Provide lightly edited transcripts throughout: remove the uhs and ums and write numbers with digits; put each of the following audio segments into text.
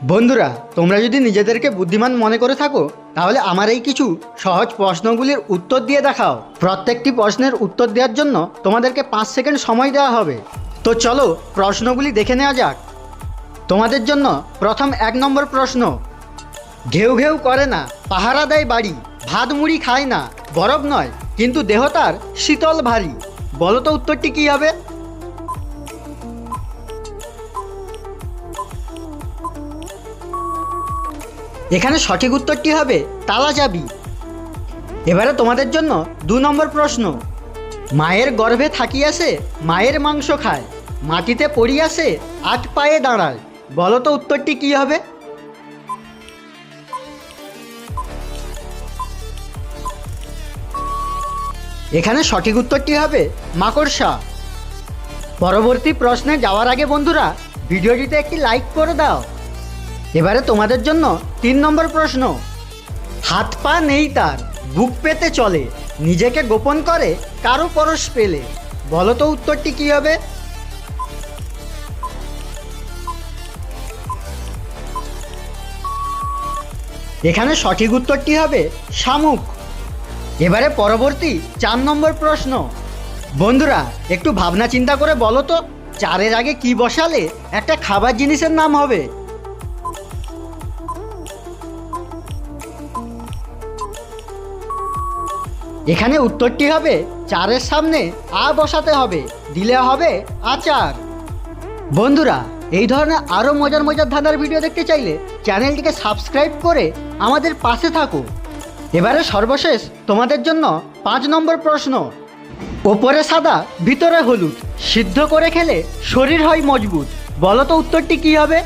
বন্ধুরা, তোমরা যদি নিজেদেরকে বুদ্ধিমান মনে করে থাকো তাহলে আমার এই কিছু সহজ প্রশ্নগুলির উত্তর দিয়ে দেখাও। প্রত্যেকটি প্রশ্নের উত্তর দেওয়ার জন্য তোমাদেরকে 5 সেকেন্ড সময় দেওয়া হবে। তো চলো প্রশ্নগুলি দেখে নেওয়া যাক। তোমাদের জন্য প্রথম 1 নম্বর প্রশ্ন। ঘেউ ঘেউ করে না, পাহারা দেয় বাড়ি, ভাত মুড়ি খায় না, বরফ নয় কিন্তু দেহ তার শীতল ভারী। বলো তো উত্তরটি কী হবে? এখানে সঠিক উত্তরটি হবে তালা চাবি। এবারে তোমাদের জন্য 2 নম্বর প্রশ্ন। মায়ের গর্ভে থাকিয়াছে, মায়ের মাংস খায়, মাটিতে পড়িয়াছে, 8 পায়ে দাঁড়ায়। বলো তো উত্তরটি কী হবে? এখানে সঠিক উত্তরটি হবে মাকড়সা। পরবর্তী প্রশ্নে যাওয়ার আগে বন্ধুরা ভিডিওটিতে একটি লাইক করে দাও। এবারে তোমাদের জন্য 3 নম্বর প্রশ্ন। হাত পা নেই তার, বুক পেতে চলে, নিজেকে গোপন করে কারো পরশ পেলে। বলো তো উত্তরটি কী হবে? এখানে সঠিক উত্তরটি হবে শামুক। এবারে পরবর্তী 4 নম্বর প্রশ্ন। বন্ধুরা একটু ভাবনা চিন্তা করে বলো তো 4-এর আগে কি বসালে একটা খাবার জিনিসের নাম হবে? এখানে উত্তরটি হবে 4-এর সামনে আ বসাতে হবে, দিলে হবে আচার। বন্ধুরা এই ধরনের আরও মজার মজার ধাঁধার ভিডিও দেখতে চাইলে চ্যানেলটিকে সাবস্ক্রাইব করে আমাদের পাশে থাকো। এবারে সর্বশেষ তোমাদের জন্য 5 নম্বর প্রশ্ন। ওপরে সাদা ভিতরে হলুদ, সিদ্ধ করে খেলে শরীর হয় মজবুত। বলো তো উত্তরটি কী হবে?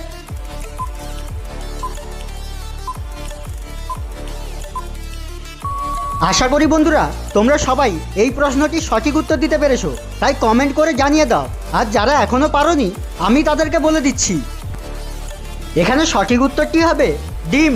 আশা করি বন্ধুরা তোমরা সবাই এই প্রশ্নটি সঠিক উত্তর দিতে পেরেছো, তাই কমেন্ট করে জানিয়ে দাও। আর যারা এখনও পারোনি আমি তাদেরকে বলে দিচ্ছি, এখানে সঠিক উত্তরটি হবে ডিম।